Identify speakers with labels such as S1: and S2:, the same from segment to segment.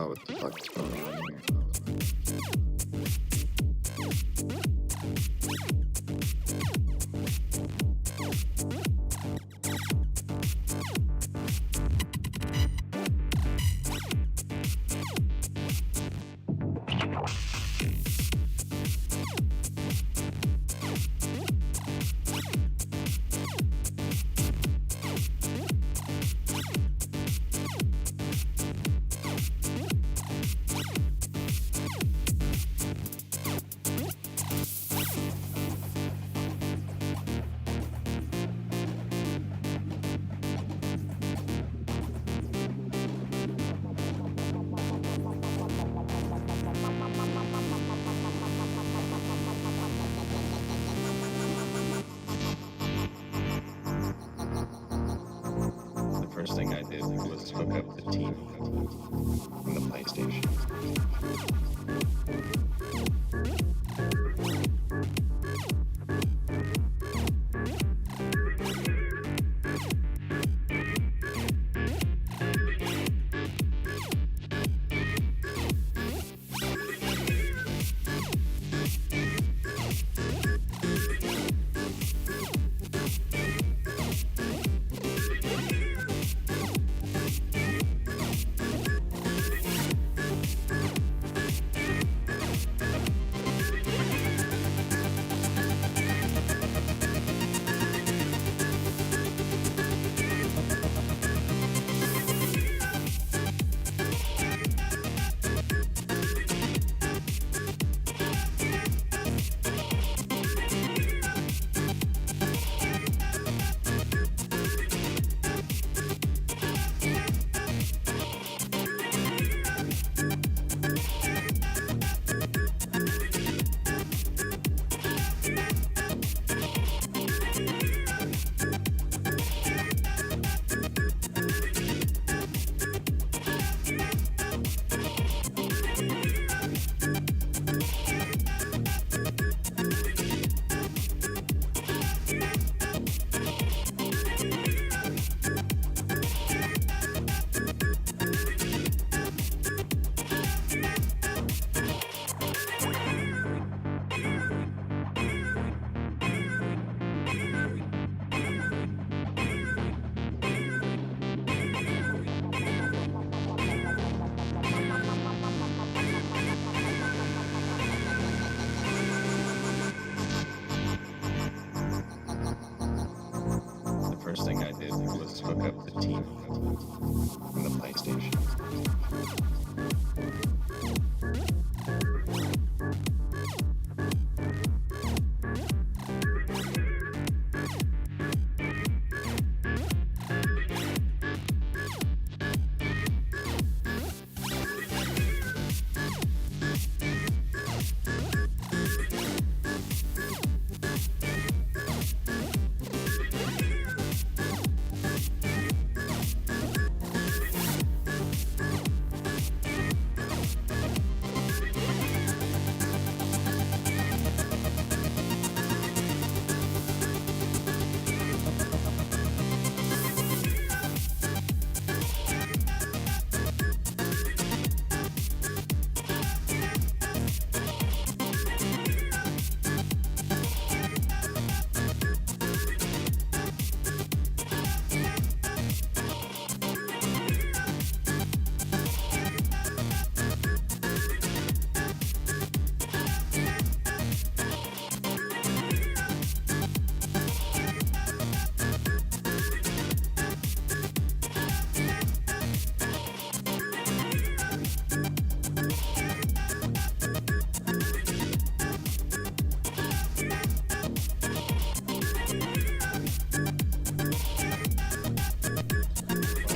S1: Oh, what the fuck is going on here? First thing I did was hook up the TV from the PlayStation. First thing I did was hook up the TV from the PlayStation.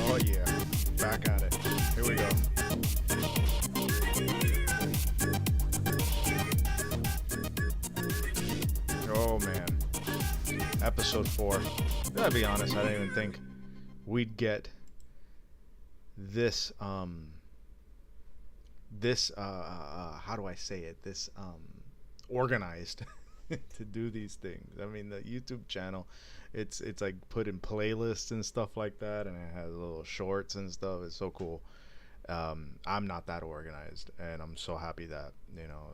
S1: Oh yeah, back at it. Here we go. Oh man, episode 4. Gotta be honest, I didn't even think we'd get this how do I say it, this organized to do these things. I mean, the YouTube channel, it's like put in playlists and stuff like that, and it has little shorts and stuff. It's so cool. I'm not that organized, and I'm so happy that,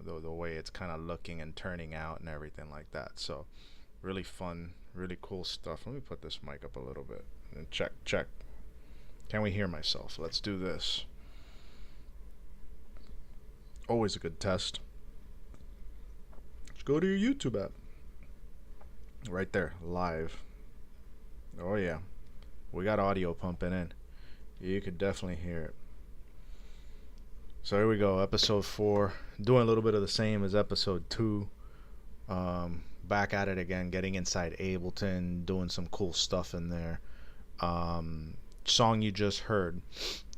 S1: the way it's kind of looking and turning out and everything like that. So really fun, really cool stuff. Let me put this mic up a little bit and check. Can we hear myself? Let's do this. Always a good test. Let's go to your YouTube app. Right there, live. Oh yeah, we got audio pumping in. You could definitely hear it. So here we go, episode 4. Doing a little bit of the same as episode 2. Back at it again, getting inside Ableton, doing some cool stuff in there. Song you just heard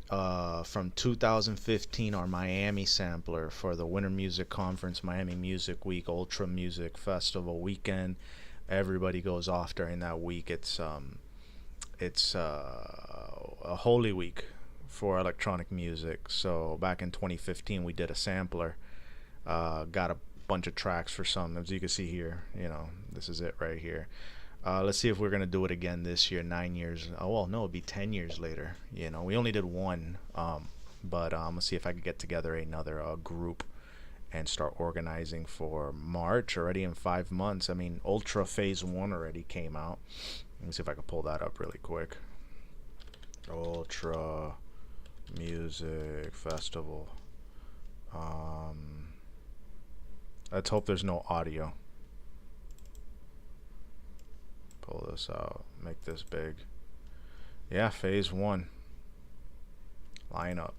S1: from 2015, our Miami sampler for the Winter Music Conference, Miami Music Week, Ultra Music Festival weekend. Everybody goes off during that week. It's a holy week for electronic music. So back in 2015, we did a sampler. Got a bunch of tracks for some. As you can see here, this is it right here. Let's see if we're gonna do it again this year, 9 years. Oh well, no, it'd be 10 years later. We only did one, but I'm gonna see if I could get together another group and start organizing for March already in 5 months. I mean, Ultra Phase 1 already came out. Let me see if I can pull that up really quick. Ultra Music Festival. Let's hope there's no audio. Pull this out, make this big. Yeah, Phase 1. Line up.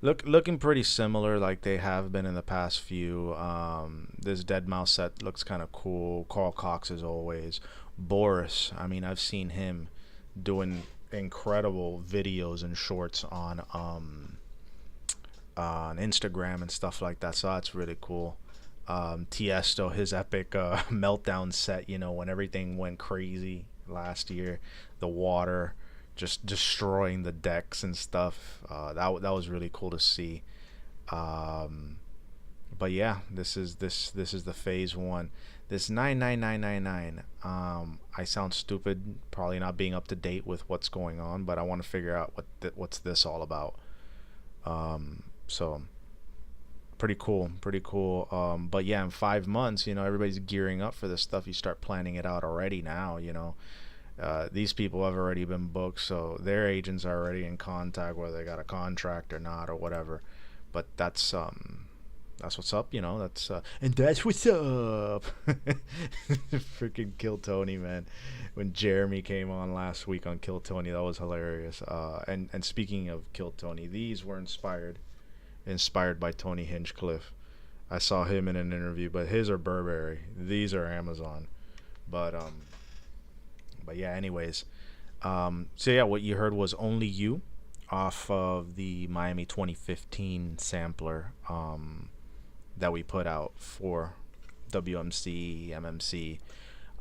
S1: Looking pretty similar like they have been in the past few. This Dead Mouse set looks kind of cool. Carl Cox as always. Boris, I mean, I've seen him doing incredible videos and shorts on Instagram and stuff like that, so that's really cool. Tiesto, his epic meltdown set, when everything went crazy last year, the water just destroying the decks and stuff. That was really cool to see. But yeah, this is the Phase 1. This 99999. I sound stupid, probably not being up to date with what's going on, but I want to figure out what's this all about. So pretty cool. But yeah, in 5 months, everybody's gearing up for this stuff. You start planning it out already now. These people have already been booked, so their agents are already in contact, whether they got a contract or not or whatever. But that's what's up, and that's what's up. Freaking Kill Tony, man. When Jeremy came on last week on Kill Tony, that was hilarious. And speaking of Kill Tony, these were inspired by Tony Hinchcliffe. I saw him in an interview, but his are Burberry. These are Amazon. But yeah, anyways. So yeah, what you heard was Only You off of the Miami 2015 sampler that we put out for WMC, MMC,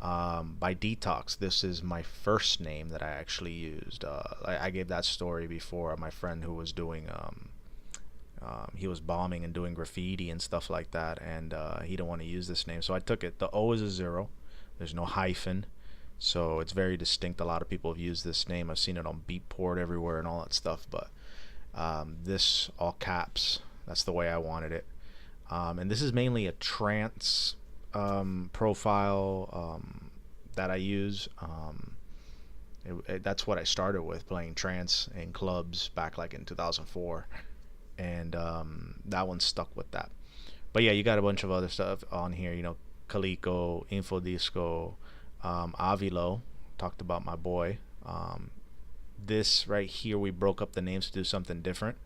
S1: by Detox. This is my first name that I actually used. I gave that story before. My friend who was doing he was bombing and doing graffiti and stuff like that, and he didn't want to use this name, so I took it. The O is a 0. There's no hyphen, so it's very distinct. A lot of people have used this name. I've seen it on Beatport everywhere and all that stuff, but this all caps. That's the way I wanted it. And this is mainly a trance profile that I use. That's what I started with, playing trance in clubs back like in 2004, and that one stuck with that. But yeah, you got a bunch of other stuff on here, Calico, Infodisco, Avilo. Talked about my boy. This right here, we broke up the names to do something different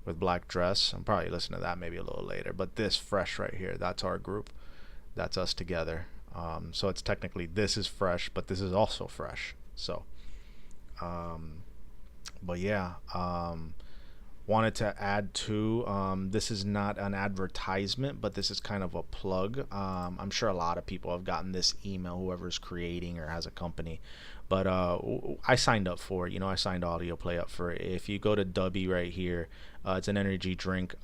S1: with Black Dress. I'm probably listening to that maybe a little later, but this Fresh right here, that's our group. That's us together. So it's technically, this is Fresh, but this is also Fresh. So but yeah, wanted to add to, this is not an advertisement, but this is kind of a plug. I'm sure a lot of people have gotten this email, whoever's creating or has a company, but I signed up for it. I signed Audioplay up for it. If you go to Dubby right here, it's an energy drink,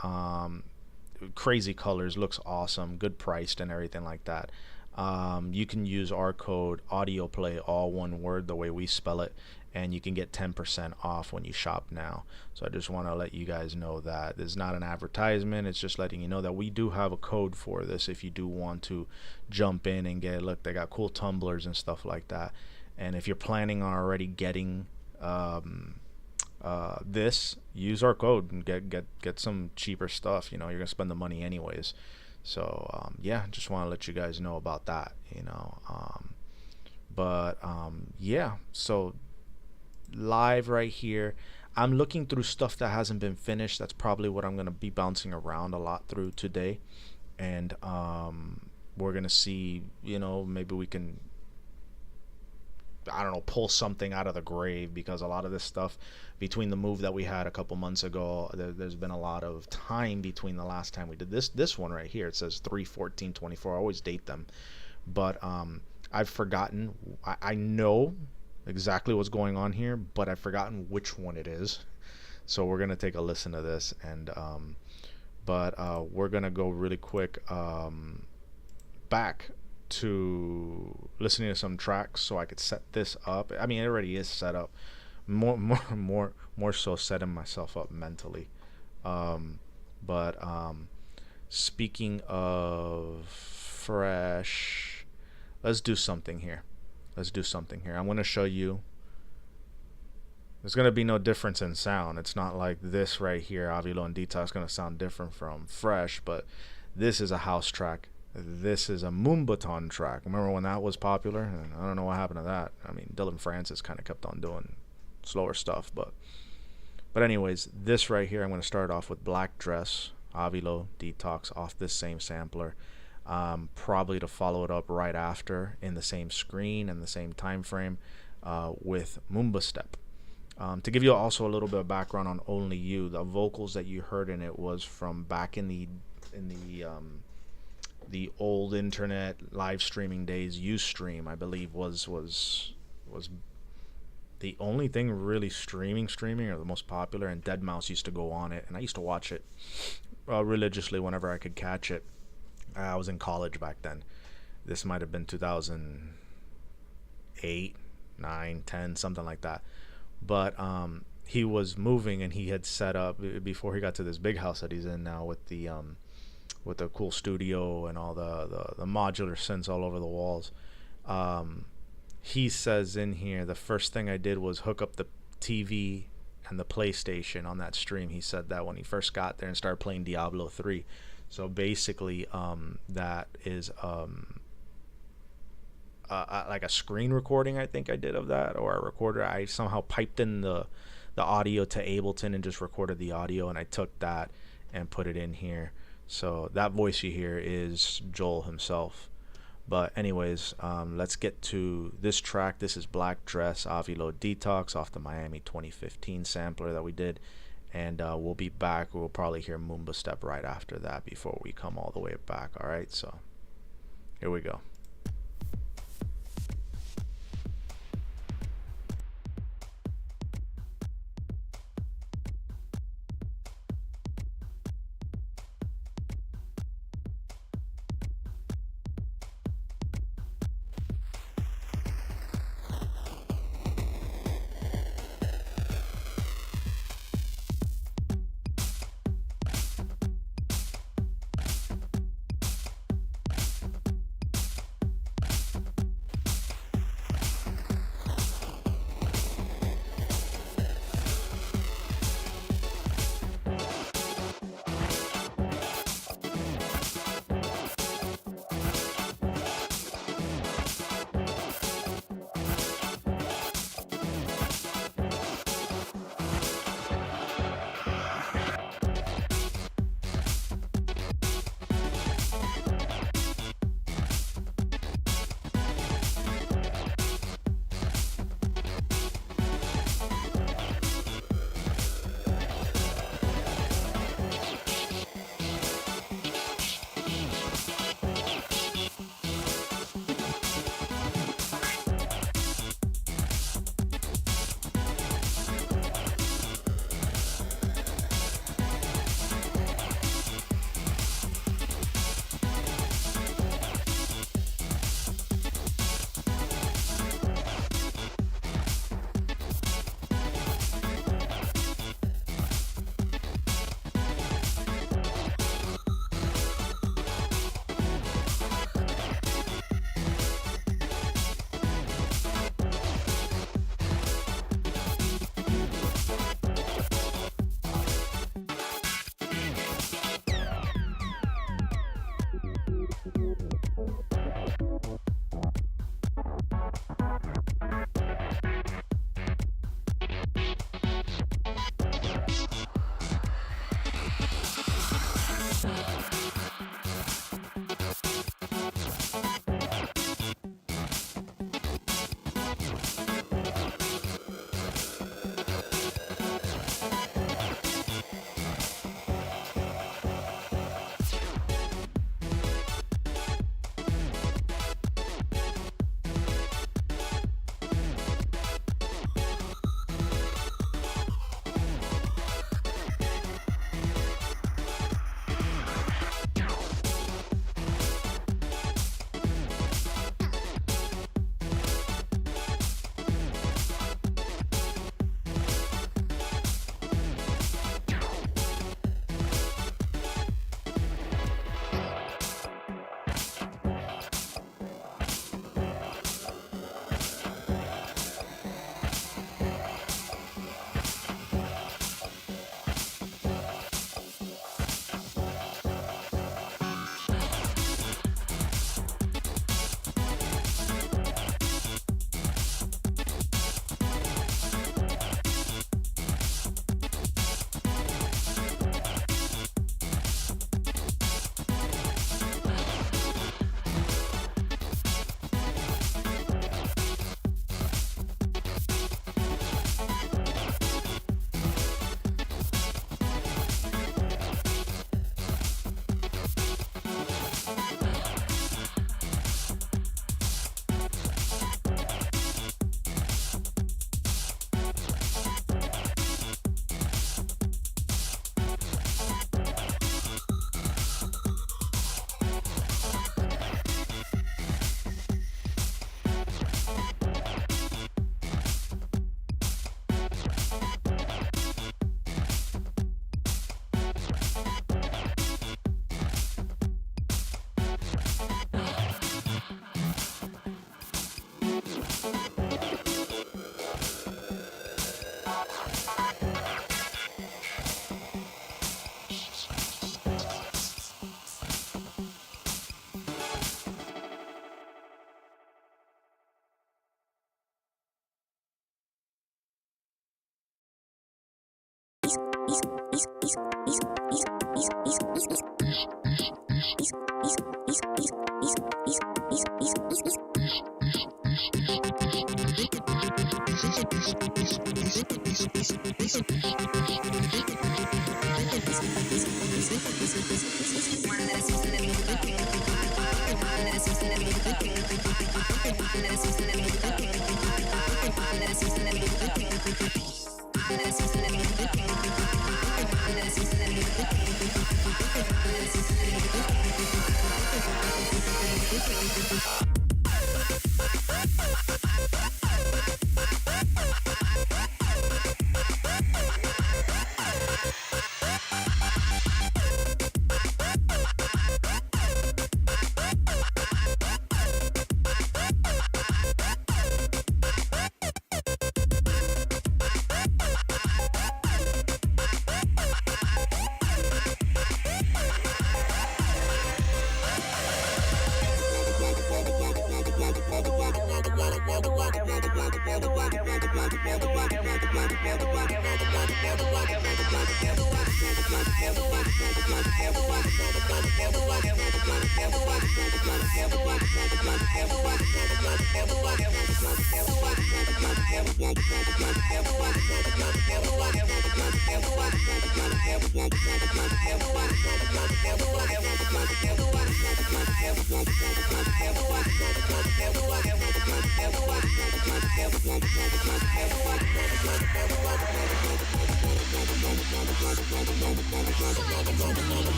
S1: crazy colors, looks awesome, good priced and everything like that. you can use our code Audioplay, all one word, the way we spell it, and you can get 10% off when you shop now. So I just want to let you guys know that it's not an advertisement. It's just letting you know that we do have a code for this if you do want to jump in and get, look, they got cool tumblers and stuff like that. And if you're planning on already getting this, use our code and get some cheaper stuff. You know, you're gonna spend the money anyways. So yeah, just want to let you guys know about that, you know. Yeah, so live right here, I'm looking through stuff that hasn't been finished. That's probably what I'm going to be bouncing around a lot through today. And we're going to see, you know, maybe we can, I don't know, pull something out of the grave, because a lot of this stuff, between the move that we had a couple months ago, there's been a lot of time between the last time we did this one right here. It says 3/14/24. I always date them, but I've forgotten. I know exactly what's going on here, but I've forgotten which one it is. So we're gonna take a listen to this, and we're gonna go really quick back to listening to some tracks so I could set this up. I mean, it already is set up. More so setting myself up mentally. Speaking of fresh, let's do something here. I'm going to show you. There's going to be no difference in sound. It's not like this right here, Avilo and Detox, is going to sound different from fresh, but this is a house track. This is a Moombaton track. Remember when that was popular? I don't know what happened to that. I mean, Dylan Francis kind of kept on doing slower stuff, but anyways, this right here, I'm going to start off with Black Dress, Avilo, Detox, off this same sampler. Probably to follow it up right after in the same screen and the same time frame with Moomba Step. To give you also a little bit of background on Only You, the vocals that you heard in it was from back in the old internet live streaming days. Ustream, I believe, was the only thing really streaming, or the most popular, and Deadmau5 used to go on it, and I used to watch it religiously whenever I could catch it. I was in college back then. This might have been 2008, 9, 10, something like that. But he was moving, and he had set up, before he got to this big house that he's in now with the cool studio and all the modular synths all over the walls. He says in here, the first thing I did was hook up the TV and the PlayStation on that stream. He said that when he first got there and started playing Diablo 3. So basically, that is like a screen recording, I think I did of that, or a recorder. I somehow piped in the audio to Ableton and just recorded the audio, and I took that and put it in here. So that voice you hear is Joel himself. But anyways, let's get to this track. This is Black Dress, Avilo, Detox, off the Miami 2015 sampler that we did. And we'll be back. We'll probably hear Moomba Step right after that before we come all the way back. All right, so here we go.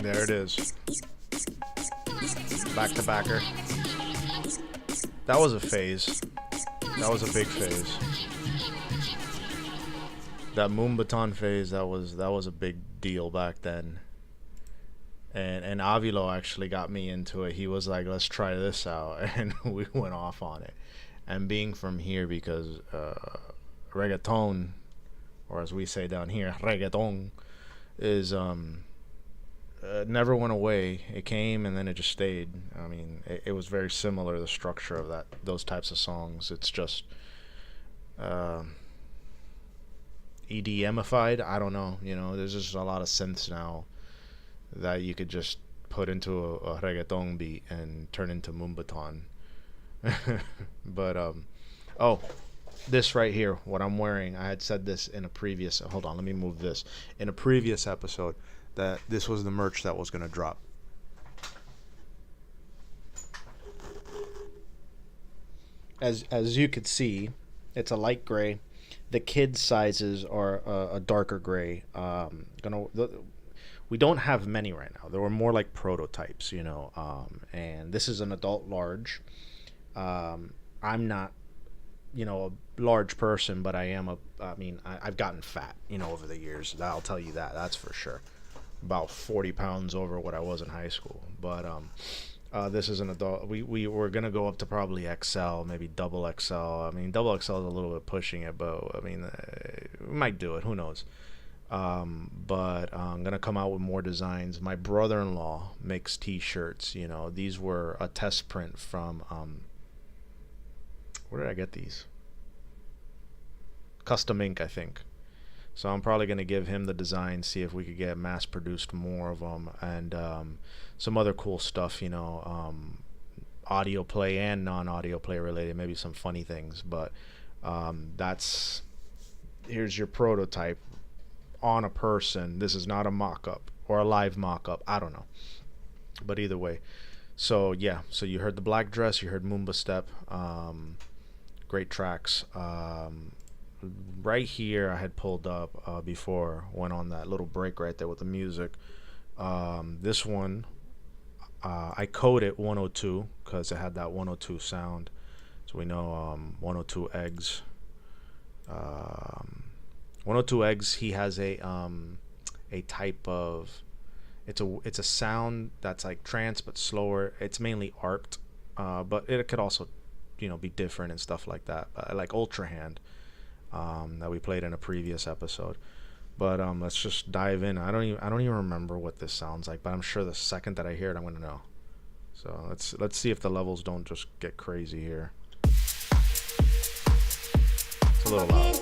S1: There it is. Back to backer. That was a phase. That was a big phase. That Moombaton phase, that was a big deal back then. And Avilo actually got me into it. He was like, let's try this out, and we went off on it. And being from here, because reggaeton, or as we say down here, reggaeton, is never went away. It came and then it just stayed. I mean, it was very similar, the structure of those types of songs. It's just EDMified. I don't know. You know, there's just a lot of synths now that you could just put into a reggaeton beat and turn into Moombaton. But oh, this right here, what I'm wearing, I had said this in a previous, hold on, let me move this, in a previous episode, that this was the merch that was going to drop. As you could see, it's a light gray. The kids sizes are a darker gray. We don't have many right now. There were more like prototypes, you know, and this is an adult large. I'm not, you know, a large person, but I've gotten fat, you know, over the years. I'll tell you that. That's for sure. About 40 pounds over what I was in high school. But this is an adult. We were going to go up to probably XL, maybe double XL. I mean, double XL is a little bit pushing it, but I mean, we might do it. Who knows? But I'm going to come out with more designs. My brother-in-law makes t-shirts. You know, these were a test print from, where did I get these? Custom Ink, I think. So I'm probably going to give him the design, see if we could get mass-produced more of them, and some other cool stuff, you know, audio play and non-audio play related, maybe some funny things. But here's your prototype on a person. This is not a mock-up or a live mock-up. I don't know. But either way. So, yeah. So you heard The Black Dress. You heard Moomba Step. Great tracks. Right here I had pulled up before, went on that little break right there with the music. This one I coded 102 because it had that 102 sound, so we know 102 eggs. 102 eggs, he has a type of, it's a sound that's like trance but slower. It's mainly arped, but it could also, you know, be different and stuff like that. I like Ultra Hand, that we played in a previous episode. But let's just dive in. I don't even remember what this sounds like, but I'm sure the second that I hear it, I'm gonna know. So let's see if the levels don't just get crazy here. It's a little loud.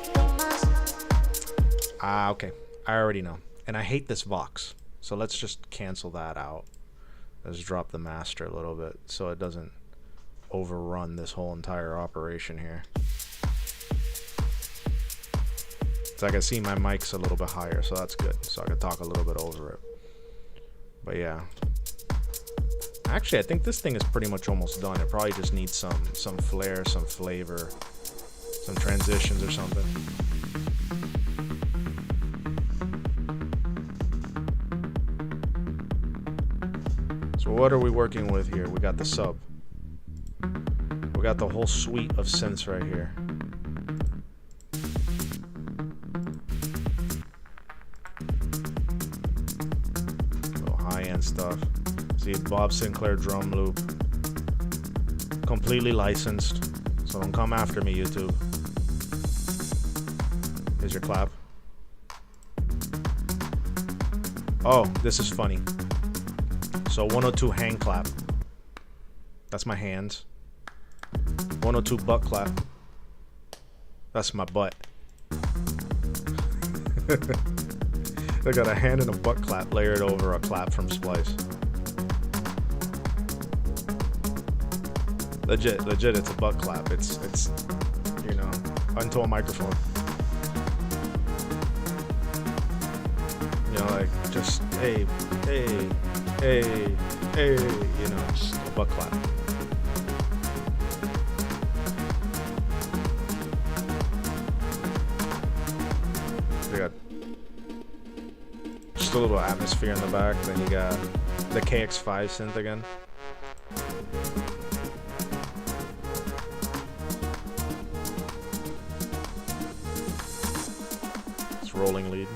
S1: Okay, I already know, and I hate this Vox. So let's just cancel that out. Let's drop the master a little bit so it doesn't overrun this whole entire operation here. So I can see my mic's a little bit higher, so that's good. So I can talk a little bit over it. But yeah. Actually, I think this thing is pretty much almost done. It probably just needs some flair, some flavor, some transitions or something. So what are we working with here? We got the sub. We got the whole suite of synths right here. High-end stuff. See, Bob Sinclair drum loop, completely licensed, so don't come after me, YouTube. Here's your clap. Oh, this is funny. So 102 hand clap. That's my hands. 102 butt clap. That's my butt. I got a hand and a butt clap layered over a clap from Splice. Legit, it's a butt clap. It's you know, onto a microphone. You know, like just hey, you know, just a butt clap. We got just a little atmosphere in the back. Then you got the KX5 synth again. It's rolling lead.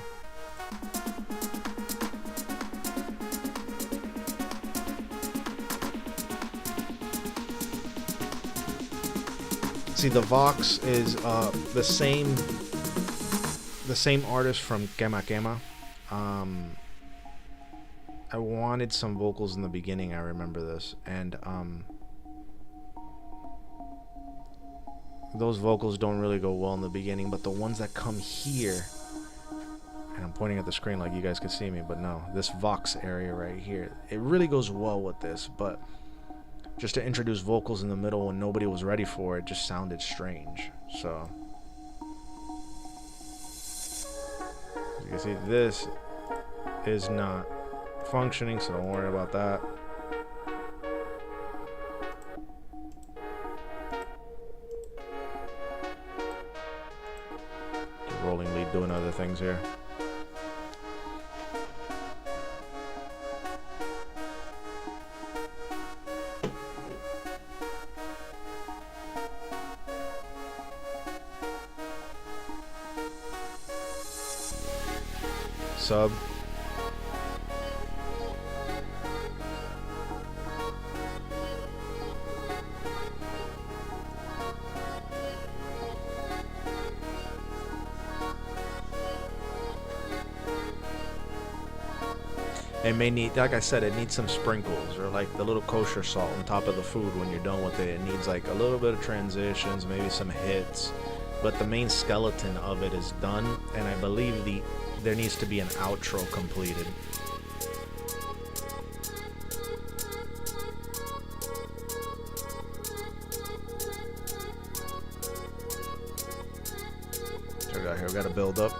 S1: See, the Vox is the same artist from Kema Kema. I wanted some vocals in the beginning, I remember this, and those vocals don't really go well in the beginning, but the ones that come here, and I'm pointing at the screen like you guys can see me, but no, this Vox area right here, it really goes well with this, but just to introduce vocals in the middle when nobody was ready for it just sounded strange. So you can see this is not functioning, so don't worry about that. The rolling lead doing other things here. Sub. It may need, like I said, it needs some sprinkles, or like the little kosher salt on top of the food when you're done with it. It needs like a little bit of transitions, maybe some hits, but the main skeleton of it is done, and I believe there needs to be an outro completed. So we got here, we got to build up.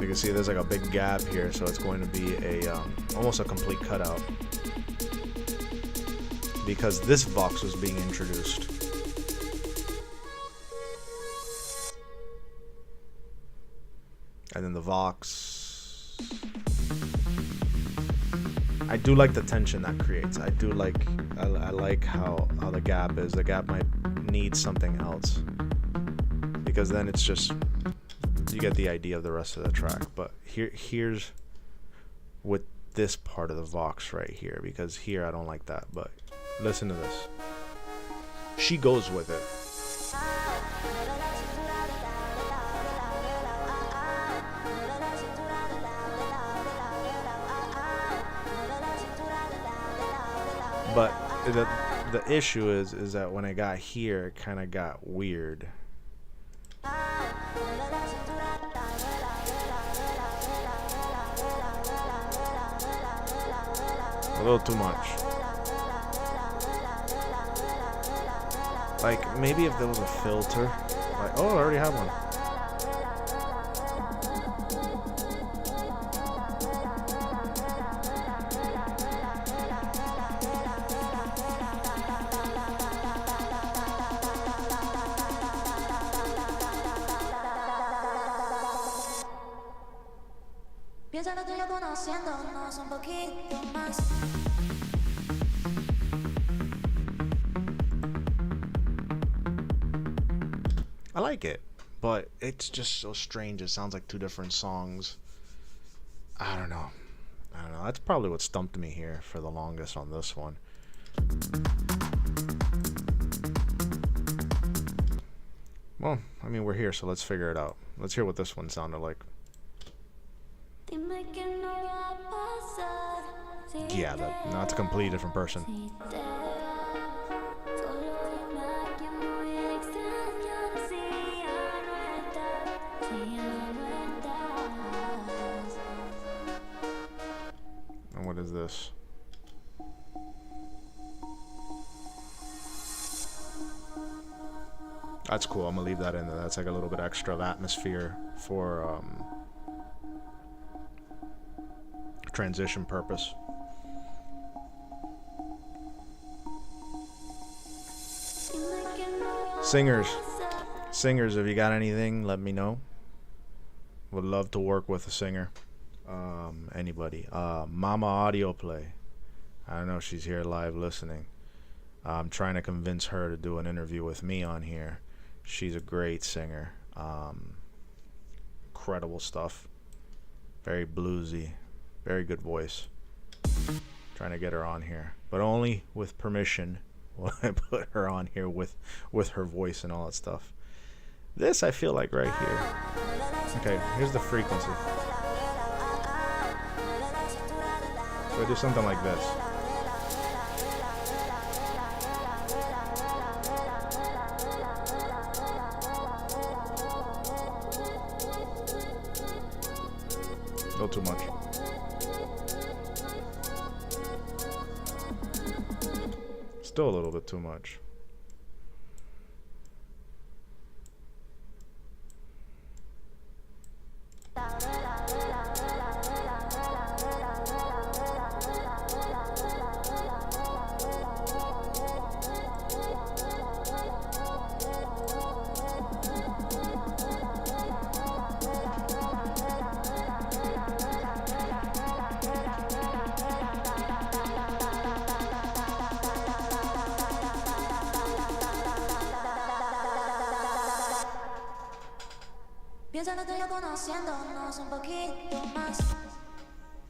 S1: You can see there's like a big gap here, so it's going to be a almost a complete cutout because this Vox was being introduced. And then the Vox, I do like the tension that creates. I do like, I like how the gap is. The gap might need something else, because then it's just, you get the idea of the rest of the track. But here's with this part of the Vox right here, because here I don't like that. But listen to this. She goes with it. But the issue is that when I got here, it kind of got weird. A little too much. Like, maybe if there was a filter. Like, oh, I already have one.
S2: un poquito más.
S1: I like it, but it's just so strange. It sounds like two different songs. I don't know. That's probably what stumped me here for the longest on this one. Well, I mean, we're here, so let's figure it out. Let's hear what this one sounded like. Yeah, that's a completely different person. And what is this? That's cool. I'm gonna leave that in there. That's like a little bit extra of atmosphere for transition purpose. Singers, if you got anything, let me know. Would love to work with a singer. Anybody. Mama Audioplay. I don't know if she's here live listening. I'm trying to convince her to do an interview with me on here. She's a great singer. Incredible stuff. Very bluesy. Very good voice. Trying to get her on here. But only with permission will I put her on here with her voice and all that stuff. This I feel like right here. Okay, here's the frequency. So I do something like this. A little too much. Still a little bit too much.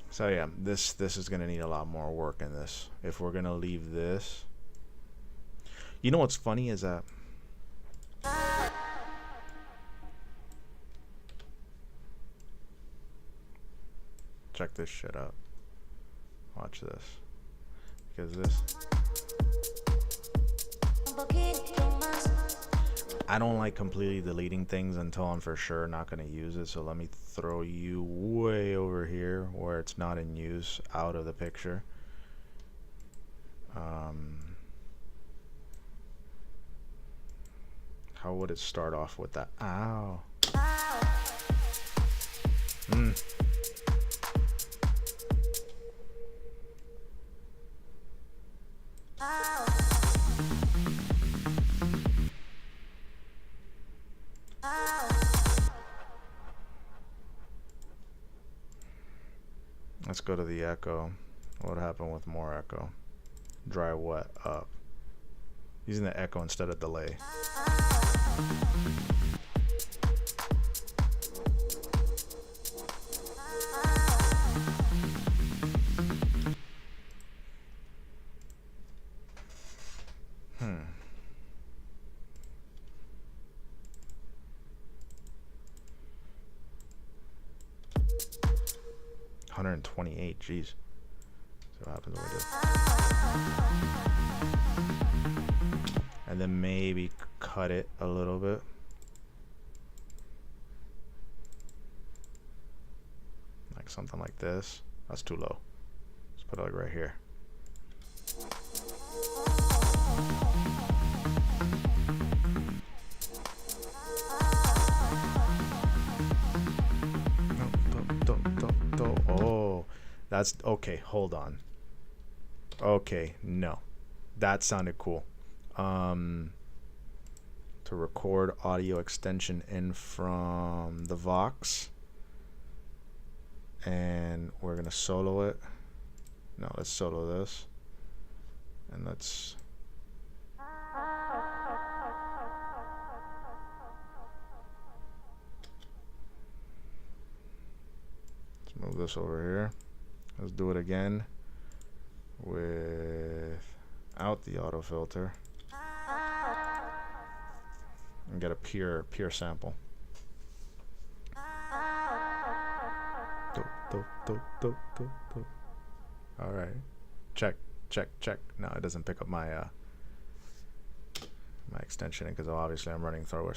S1: So yeah, this is gonna need a lot more work in this. If we're gonna leave this, you know what's funny is that check this shit out. Watch this, because this. I don't like completely deleting things until I'm for sure not going to use it. So let me throw you way over here where it's not in use, out of the picture. How would it start off with that? Ow. Let's go to the echo. What happened with more echo? Dry, wet, up. Using the echo instead of delay. $128, jeez. So what happens when we do? And then maybe cut it a little bit. Like something like this. That's too low. Let's put it like right here. Oh, that's okay. Hold on. Okay, no, that sounded cool. To record audio extension in from the Vox, and we're gonna solo it. No, let's solo this, and let's. Move this over here. Let's do it again without the auto filter. and get a pure sample. All right, check. No, it doesn't pick up my my extension because obviously I'm running through a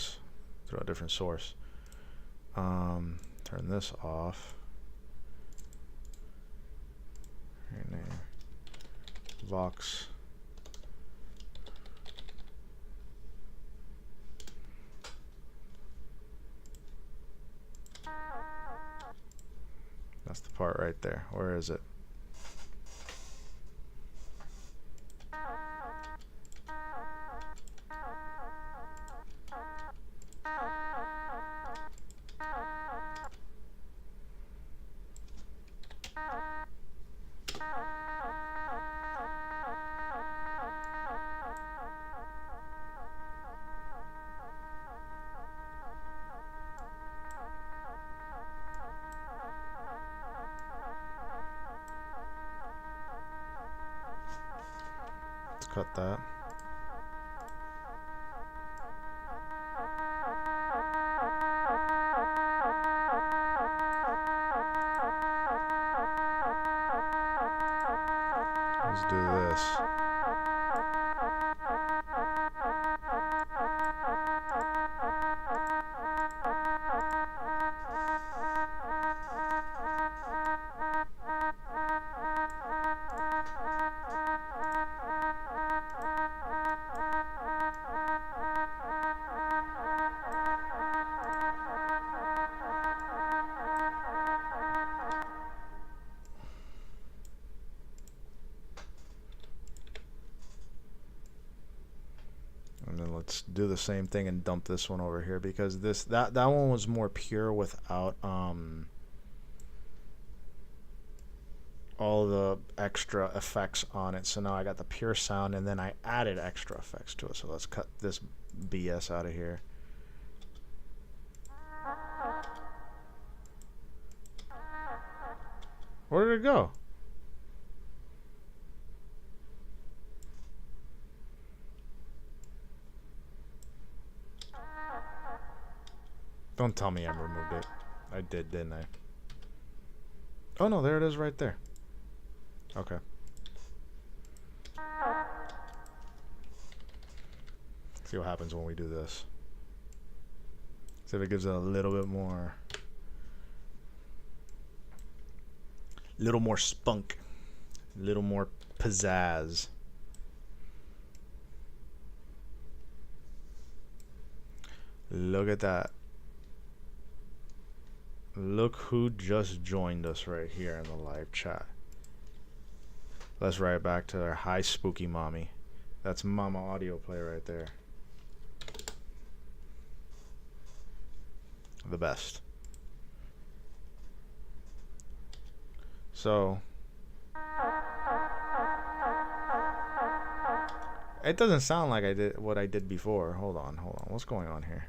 S1: different source. Turn this off. Right there. Vox. That's the part right there. Where is it? Let's cut that. Let's do this. And then let's do the same thing and dump this one over here because that one was more pure without all the extra effects on it. So now I got the pure sound and then I added extra effects to it. So let's cut this BS out of here. Where did it go? Don't tell me I removed it. I did, didn't I? Oh no, there it is right there. Okay. See what happens when we do this. See if it gives it a little bit more. Little more spunk. A little more pizzazz. Look at that. Look who just joined us right here in the live chat. Let's write back to our hi spooky mommy. That's Mama Audioplay right there. The best. So it doesn't sound like I did what I did before. Hold on. What's going on here?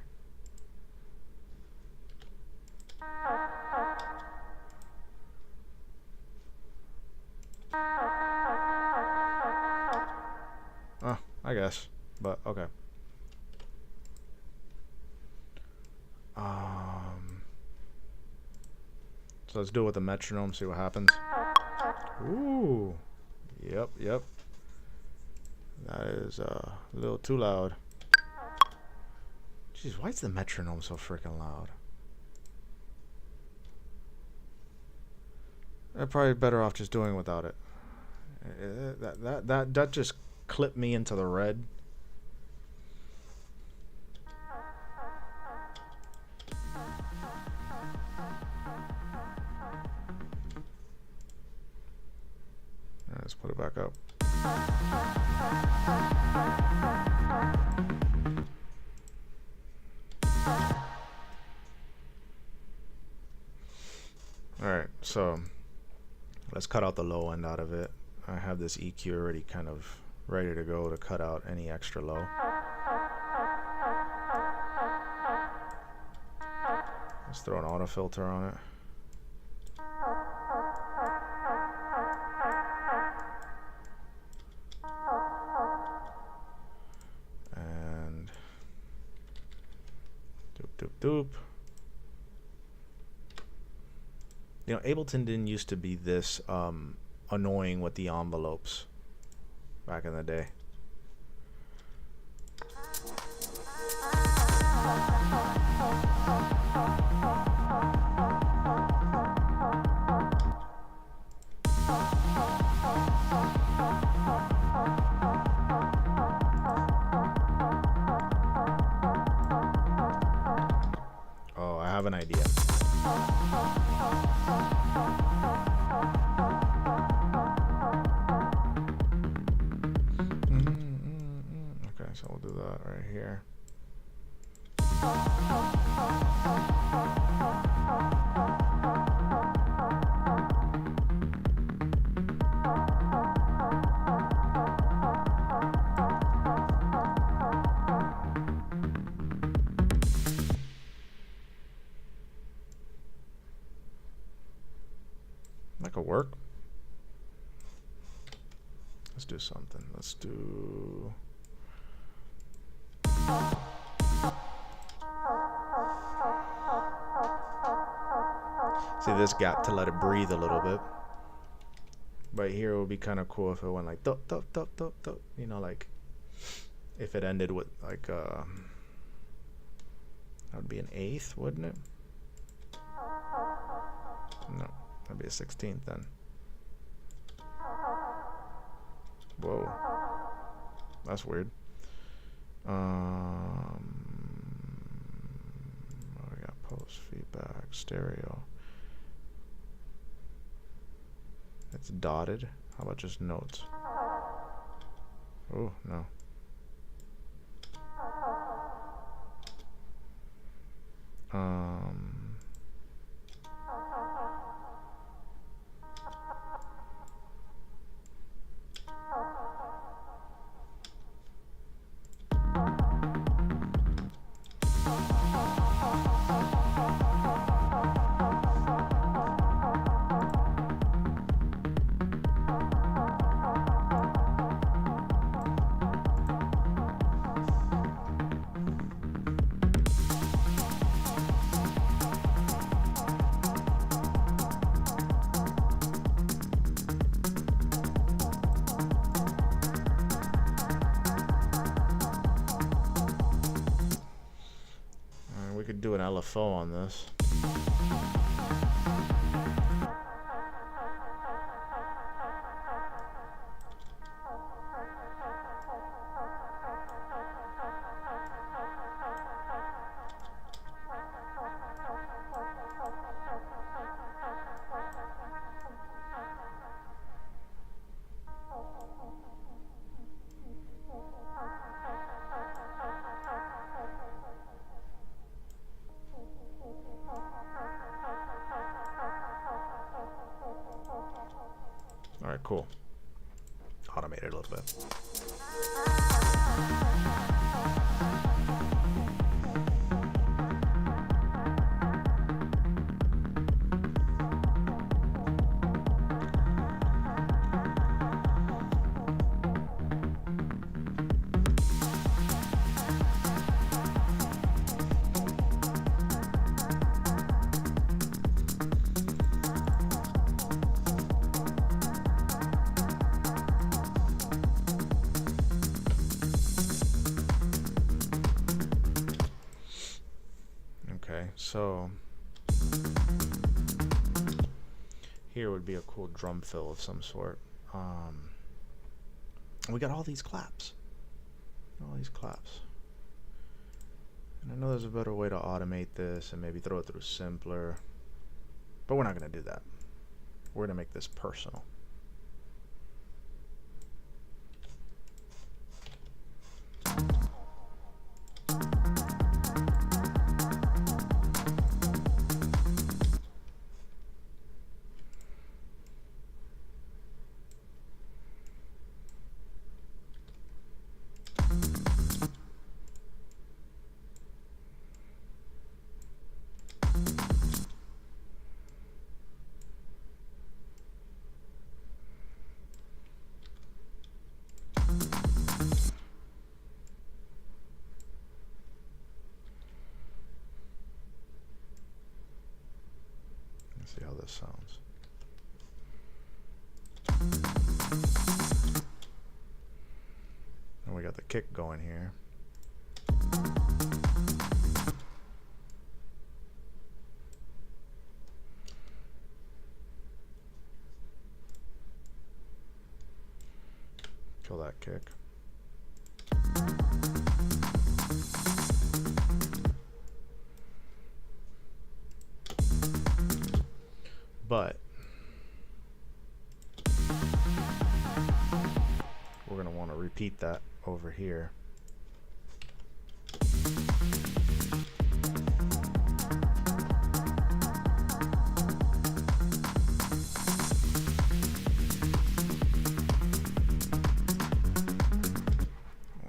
S1: Oh, I guess. But okay. So let's do it with the metronome, see what happens. Ooh. Yep. That is a little too loud. Jeez, why is the metronome so freaking loud? I'm probably better off just doing without it. That just clipped me into the red. Let's put it back up. Alright, so let's cut out the low end out of it. I have this EQ already kind of ready to go to cut out any extra low. Let's throw an auto filter on it. Doop. You know, Ableton didn't used to be this annoying with the envelopes back in the day. Oh, I have an idea. Okay, so we'll do that right here. That could work. Let's do something. Let's do... See this gap to let it breathe a little bit. But here it would be kind of cool if it went like dup, dup, dup, dup, dup. You know, like if it ended with like that would be an eighth, wouldn't it? No, that'd be a 16th then. Whoa, that's weird. We got post feedback, stereo. It's dotted. How about just notes? Oh, no. We could do an LFO on this. All right, cool. Automate it a little bit. So here would be a cool drum fill of some sort. We got all these claps. And I know there's a better way to automate this and maybe throw it through simpler, but we're not going to do that. We're going to make this personal. Let's see how this sounds. And we got the kick going here. Kill that kick. But we're going to want to repeat that over here.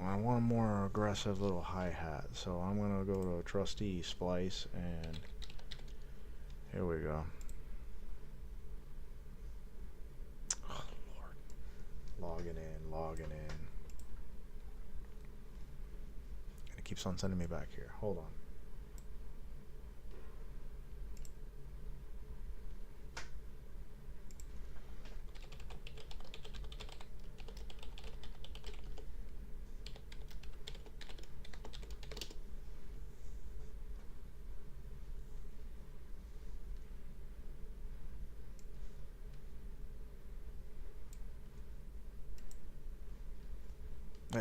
S1: I want a more aggressive little hi-hat, so I'm going to go to a trusty splice, and here we go. Oh, Lord. Logging in. And it keeps on sending me back here. Hold on.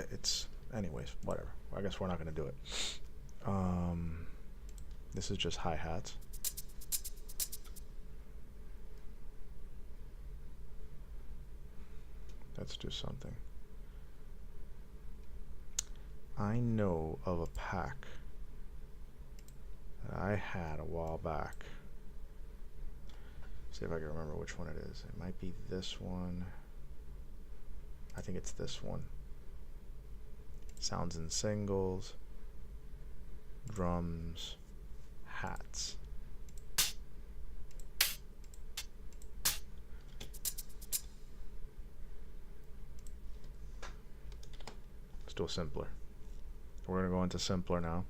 S1: It's, anyways, whatever. I guess we're not going to do it. This is just hi-hats. Let's do something. I know of a pack that I had a while back. See if I can remember which one it is. It might be this one. I think it's this one. Sounds in singles, drums, hats. Let's do a simpler. We're going to go into simpler now.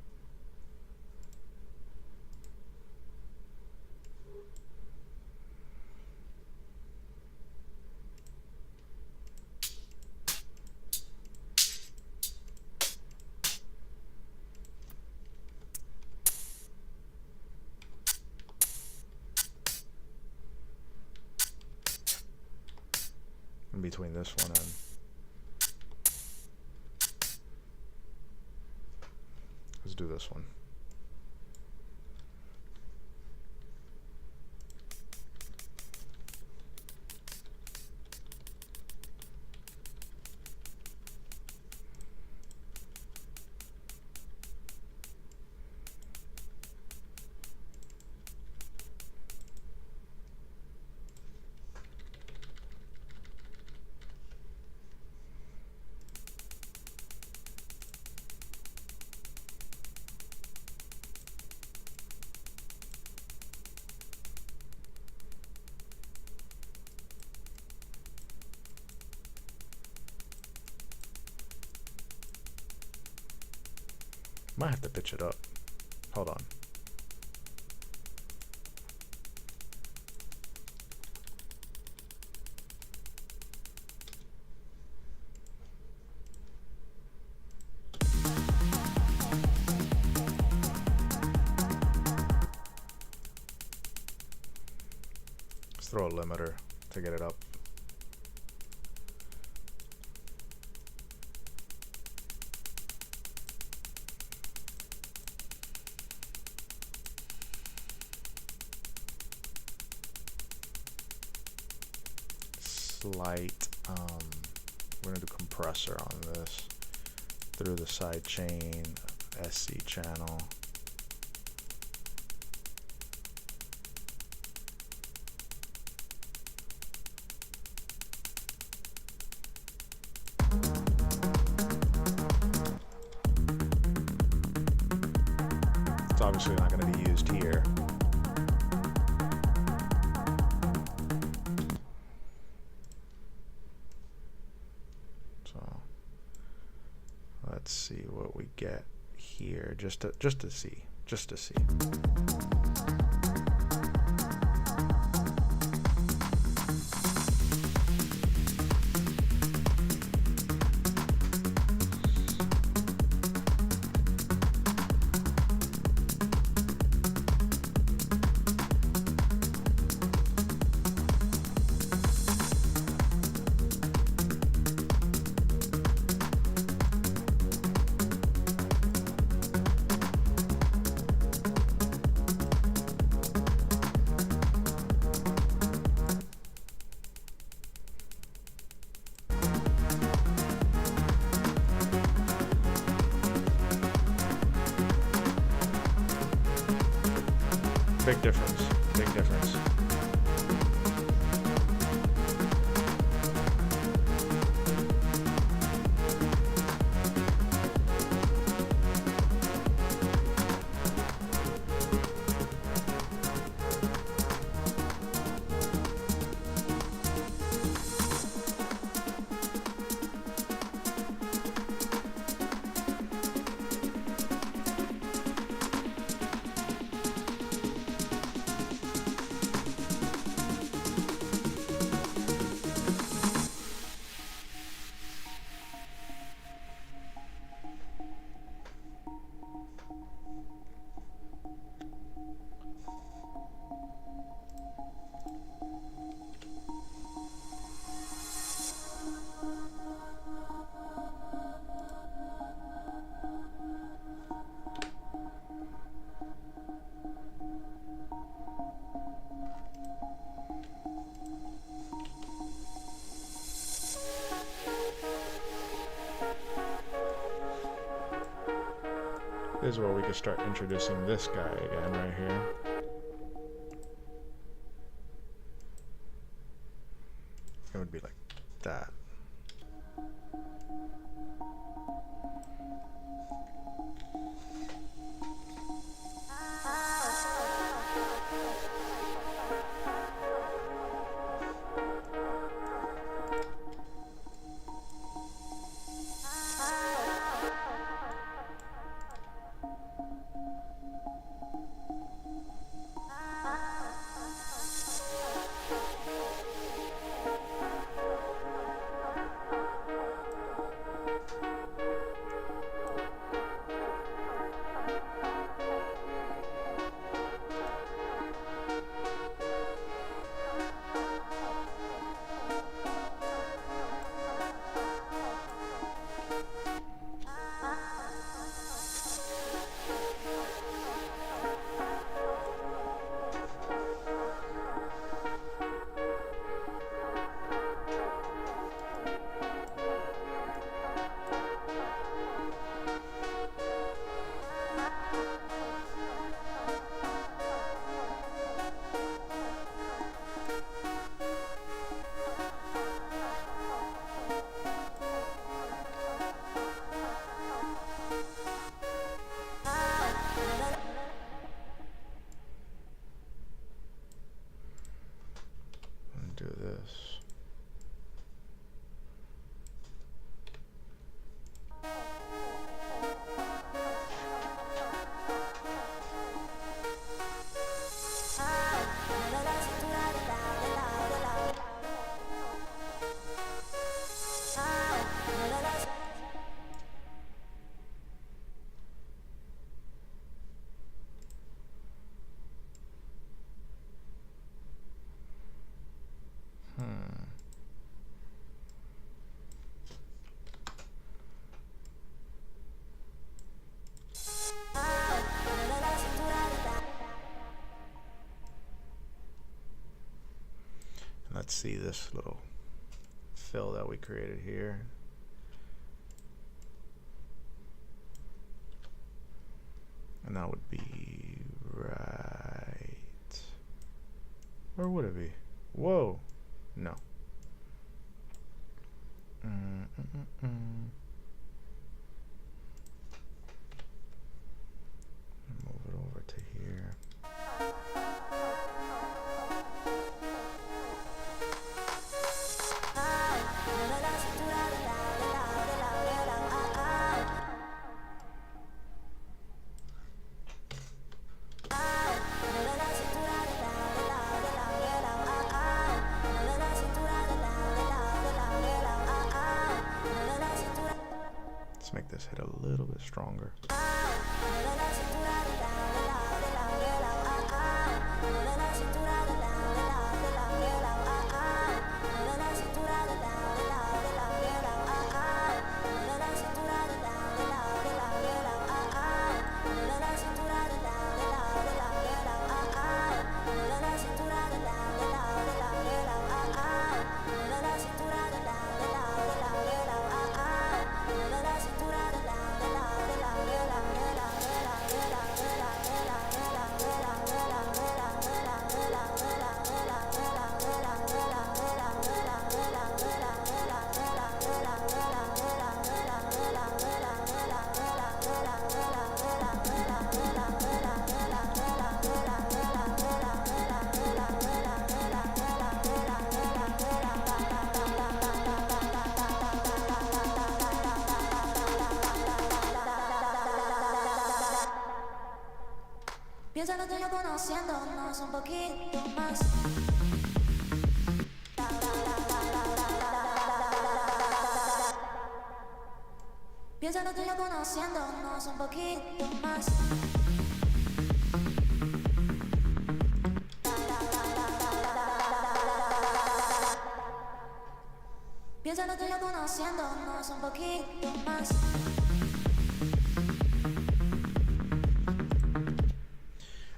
S1: In between this one and let's do this one. Might have to pitch it up. Hold on. Let's throw a limiter to get it up. Slight, we're going to do compressor on this through the side chain, SC channel. It's obviously not going to be used here. Let's see what we get here, just to see. Big difference. Big difference. This is where we can start introducing this guy again right here. It would be like that. Do this. Let's see this little fill that we created here. And that would be right. Or would it be? Whoa. No. Move it over to here. Let's make this hit a little bit stronger.
S2: conociéndonos un poquito más. Piénsalo tú y yo conociéndonos un poquito más. Piénsalo tú y yo conociéndonos un poquito más.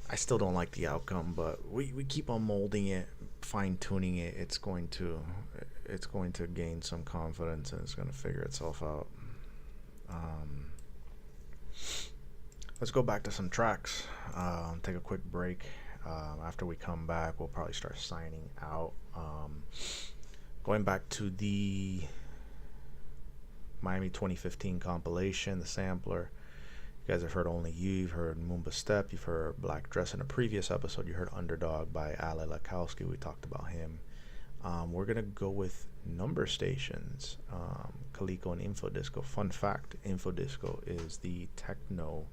S1: I still don't like the outcome, but we keep on molding it, fine tuning it. It's going to gain some confidence, and it's going to figure itself out. Let's go back to some tracks. Take a quick break. After we come back, we'll probably start signing out. Going back to the Miami 2015 compilation, the sampler. You guys have heard Only You, you've heard Moomba Step, you've heard Black Dress in a previous episode, you heard Underdog by Ale Lakowski, we talked about him. We're going to go with Number Stations, Kaliko and Infodisco. Fun fact, Infodisco is the techno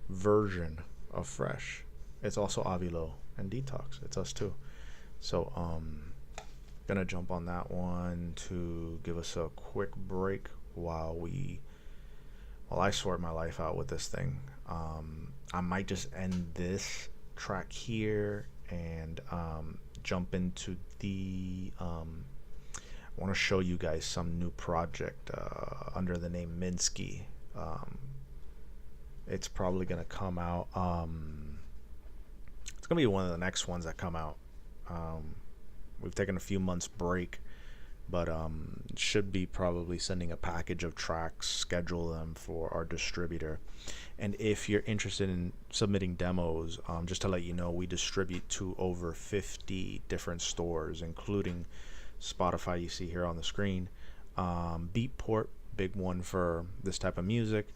S1: version of Fresh. It's also Avilo and Detox. It's us too. So, gonna jump on that one to give us a quick break while I sort my life out with this thing. I might just end this track here and jump into the I want to show you guys some new project under the name Minsky. It's probably gonna come out. It's gonna be one of the next ones that come out. We've taken a few months break, but should be probably sending a package of tracks, schedule them for our distributor. And if you're interested in submitting demos, just to let you know, we distribute to over 50 different stores, including Spotify, you see here on the screen, Beatport, big one for this type of music,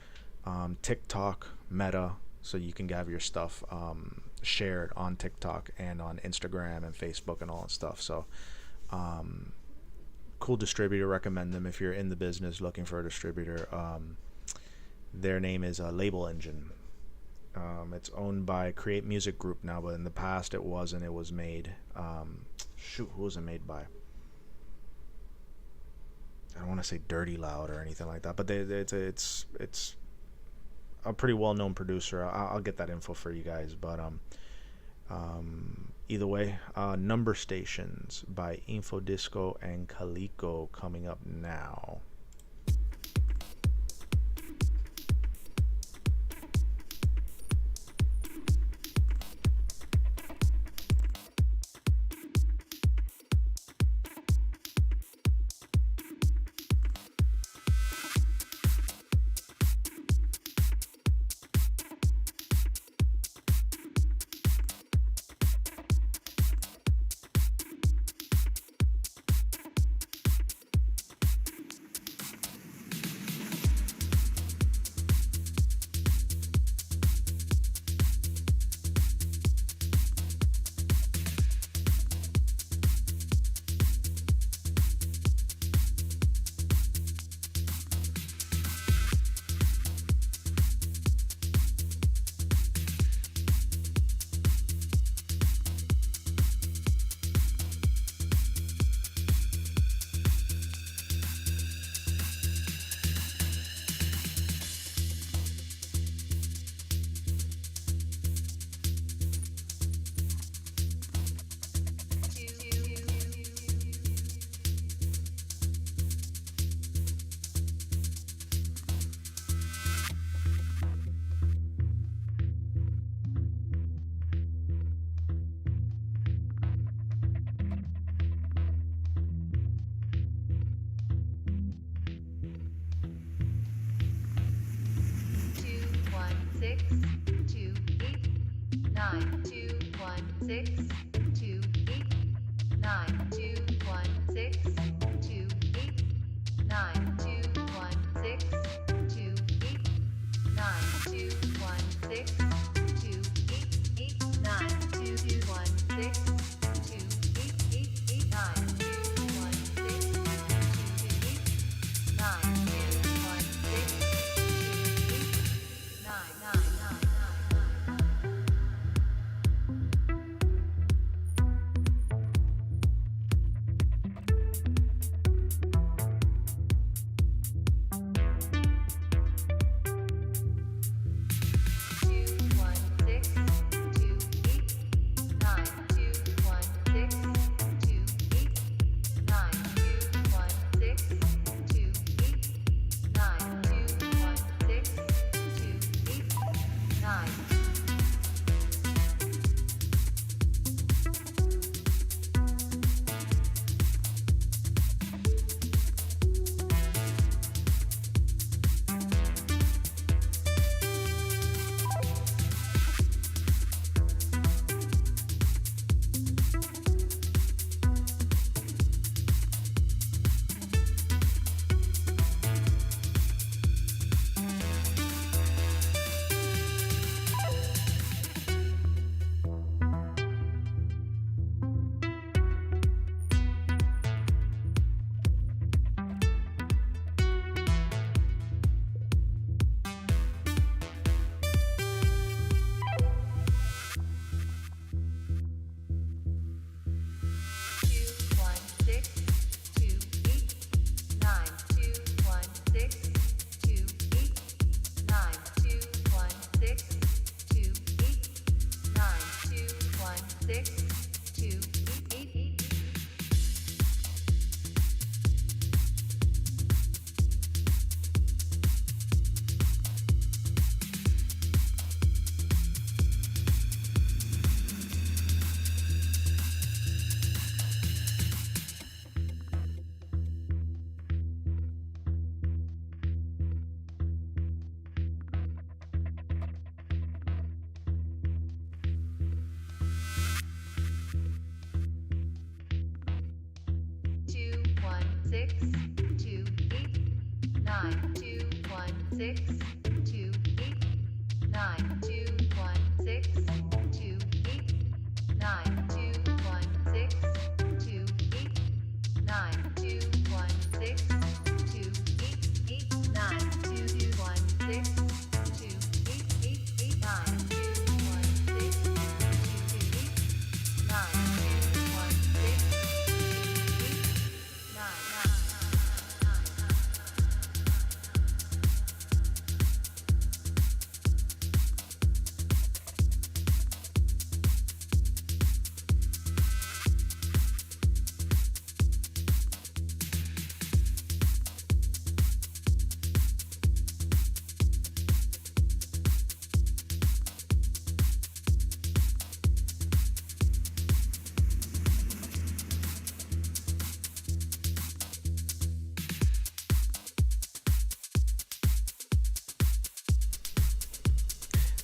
S1: TikTok, Meta, so you can have your stuff shared on TikTok and on Instagram and Facebook and all that stuff. So cool distributor, recommend them if you're in the business looking for a distributor. Their name is Label Engine. It's owned by Create Music Group now, but in the past it wasn't. It was made who was it made by? I don't want to say Dirty Loud or anything like that, but it's a pretty well-known producer. I'll get that info for you guys, but either way, Number Stations by Infodisco and Kaliko coming up now.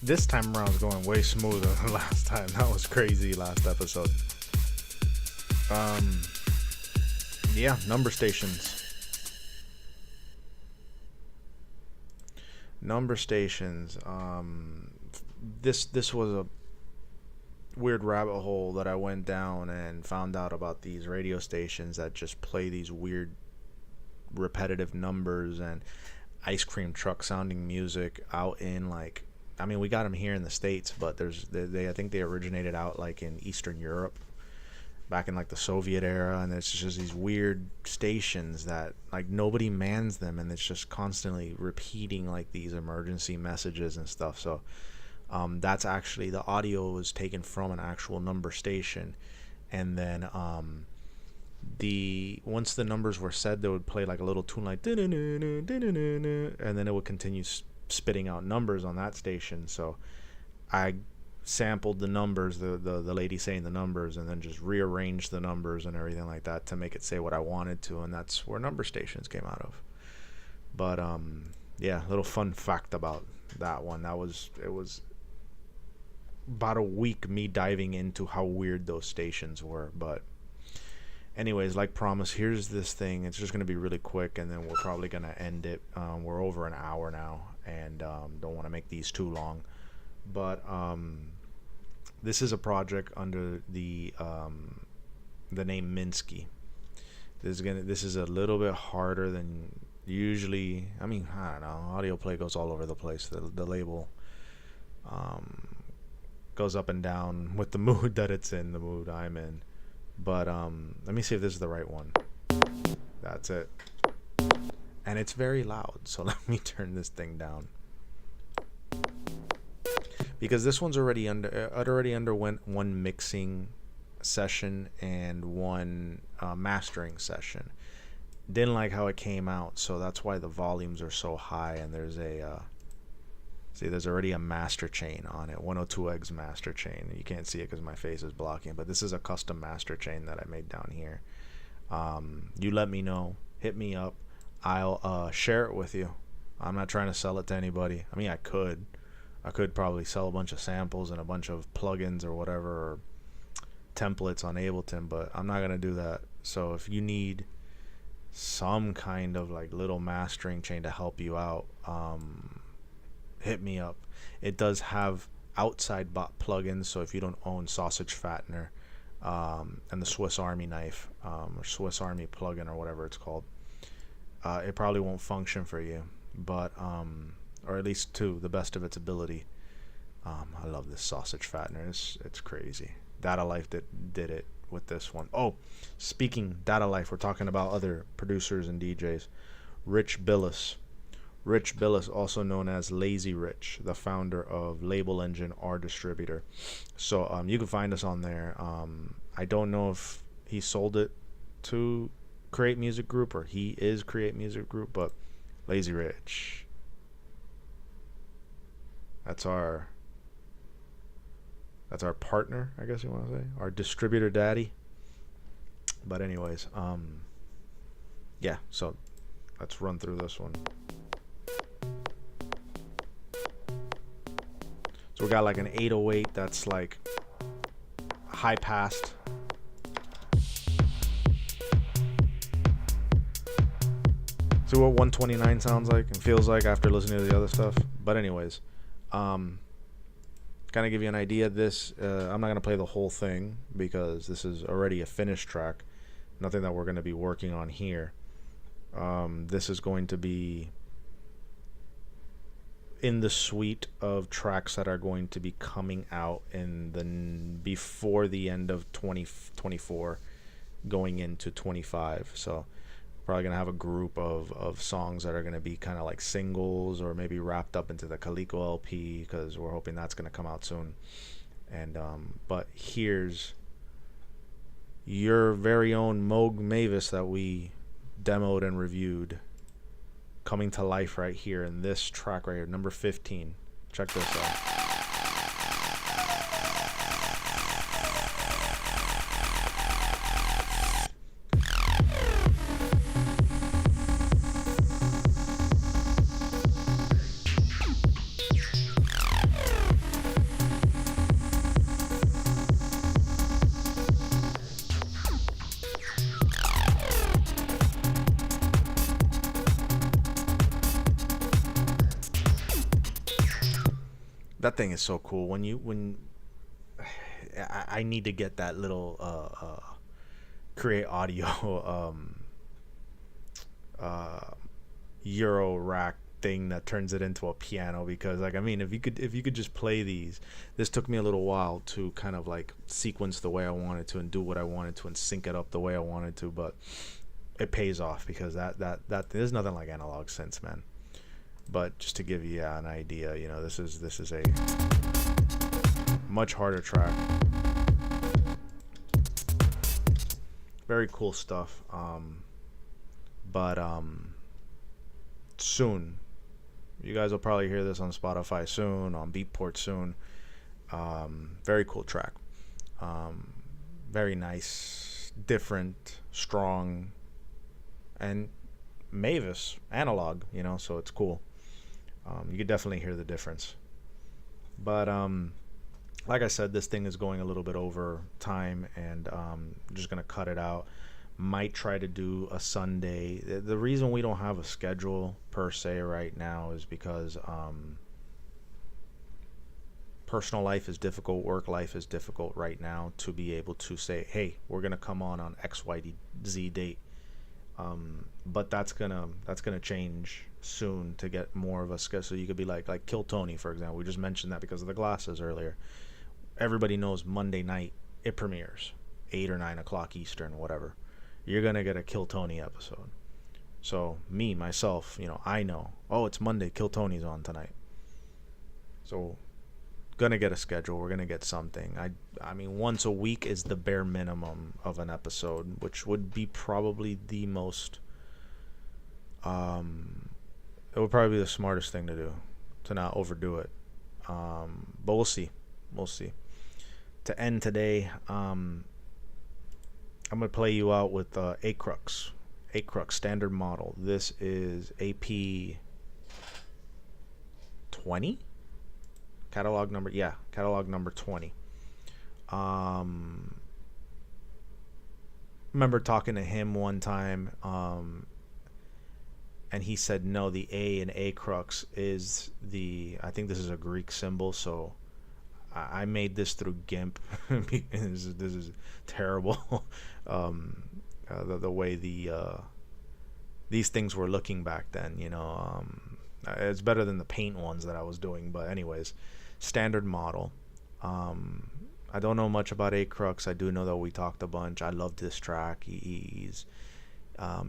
S1: This time around is going way smoother than last time. That was crazy last episode. Yeah, number stations. Number stations. This was a weird rabbit hole that I went down and found out about these radio stations that just play these weird repetitive numbers and ice cream truck sounding music out in, like, I mean, we got them here in the States, but I think they originated out like in Eastern Europe back in like the Soviet era, and it's just these weird stations that like nobody mans them, and it's just constantly repeating like these emergency messages and stuff. So that's actually, the audio was taken from an actual number station, and then once the numbers were said, they would play like a little tune like and then it would continue spitting out numbers on that station. So I sampled the numbers, the lady saying the numbers, and then just rearranged the numbers and everything like that to make it say what I wanted to, and that's where number stations came out of. But yeah, little fun fact about that one. It was about a week me diving into how weird those stations were. But anyways, like promised, here's this thing. It's just going to be really quick, and then we're probably going to end it. We're over an hour now, and don't want to make these too long. But this is a project under the name Minsky. This is a little bit harder than usually. I mean, I don't know. Audioplay goes all over the place. The label goes up and down with the mood that it's in, the mood I'm in. But let me see if this is the right one. That's it. And it's very loud, so let me turn this thing down. Because this one's already underwent one mixing session and one mastering session. Didn't like how it came out, so that's why the volumes are so high. And there's there's already a master chain on it, 102X master chain. You can't see it because my face is blocking, but this is a custom master chain that I made down here. You let me know, hit me up, I'll share it with you. I'm not trying to sell it to anybody. I mean, I could probably sell a bunch of samples and a bunch of plugins or whatever, or templates on Ableton, but I'm not gonna do that. So if you need some kind of like little mastering chain to help you out, hit me up. It does have outside bot plugins, so if you don't own Sausage Fattener and the Swiss Army knife, or Swiss Army plugin, or whatever it's called, it probably won't function for you, but or at least to the best of its ability. I love this Sausage Fattener. It's crazy. Data Life did it with this one. Oh, speaking Data Life, we're talking about other producers and DJs. Rich Rich Billis, also known as Lazy Rich, the founder of Label Engine, our distributor. So you can find us on there. I don't know if he sold it to Create Music Group or he is Create Music Group, but Lazy Rich. That's our partner, I guess you want to say, our distributor daddy. But anyways, yeah, so let's run through this one. So we got like an 808 that's like high passed. See what 129 sounds like and feels like after listening to the other stuff. But anyways, kind of give you an idea. This I'm not gonna play the whole thing because this is already a finished track. Nothing that we're gonna be working on here. This is going to be in the suite of tracks that are going to be coming out in the before the end of 2024, going into 25. So probably gonna have a group of songs that are gonna be kind of like singles or maybe wrapped up into the Calico LP because we're hoping that's gonna come out soon. And but here's your very own Moog Mavis that we demoed and reviewed coming to life right here in this track right here, number 15. Check this out. That thing is so cool. When I need to get that little Create Audio Euro rack thing that turns it into a piano, because like, I mean, if you could just play these. This took me a little while to kind of like sequence the way I wanted to and do what I wanted to and sync it up the way I wanted to, but it pays off because that there's nothing like analog synths, man. But just to give you an idea, you know, this is a much harder track. Very cool stuff. But soon, you guys will probably hear this on Spotify soon, on Beatport soon. Very cool track. Very nice, different, strong, and Mavis analog, you know, so it's cool. You could definitely hear the difference. But like I said, this thing is going a little bit over time, and I'm just going to cut it out. Might try to do a Sunday. The reason we don't have a schedule per se right now is because personal life is difficult, work life is difficult right now to be able to say, hey, we're going to come on XYZ date. But that's gonna change soon to get more of a schedule. So you could be like Kill Tony, for example. We just mentioned that because of the glasses earlier. Everybody knows Monday night it premieres, 8 or 9 o'clock Eastern, whatever. You're gonna get a Kill Tony episode. So me, myself, you know, I know, oh, it's Monday, Kill Tony's on tonight. So gonna get a schedule. We're gonna get something. I mean, once a week is the bare minimum of an episode, which would be probably the most it would probably be the smartest thing to do, to not overdo it. But we'll see. To end today, I'm gonna play you out with Acrux standard model. This is AP 20 catalog number. Yeah, catalog number 20. Remember talking to him one time, and he said no, the A in Acrux is I think this is a Greek symbol, so I made this through GIMP. this is terrible. The way these things were looking back then, you know. It's better than the paint ones that I was doing, but anyways, standard model. I don't know much about Acrux. I do know that we talked a bunch. I love this track. He's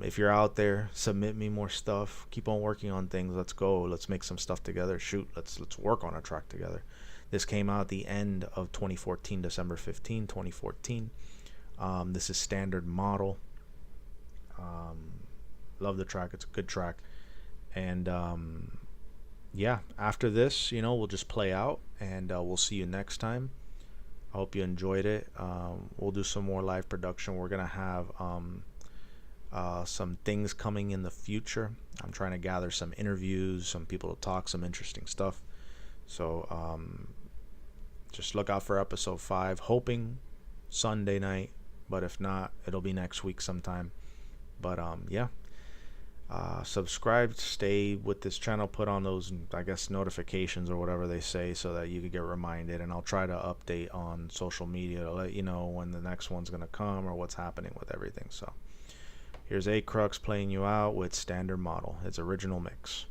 S1: If you're out there, submit me more stuff. Keep on working on things. Let's go. Let's make some stuff together. Shoot, let's work on a track together. This came out at the end of 2014, December 15, 2014. This is Standard Model. Love the track. It's a good track. And yeah, after this, we'll just play out, and we'll see you next time. I hope you enjoyed it. We'll do some more live production. We're gonna have some things coming in the future. I'm trying to gather some interviews, some people to talk, some interesting stuff. So just look out for episode 5. Hoping Sunday night, but if not, it'll be next week sometime. But yeah. Subscribe, stay with this channel, put on those, I guess, notifications or whatever they say, so that you can get reminded, and I'll try to update on social media to let you know when the next one's gonna come or what's happening with everything. So here's A Crux playing you out with Standard Model, its original mix.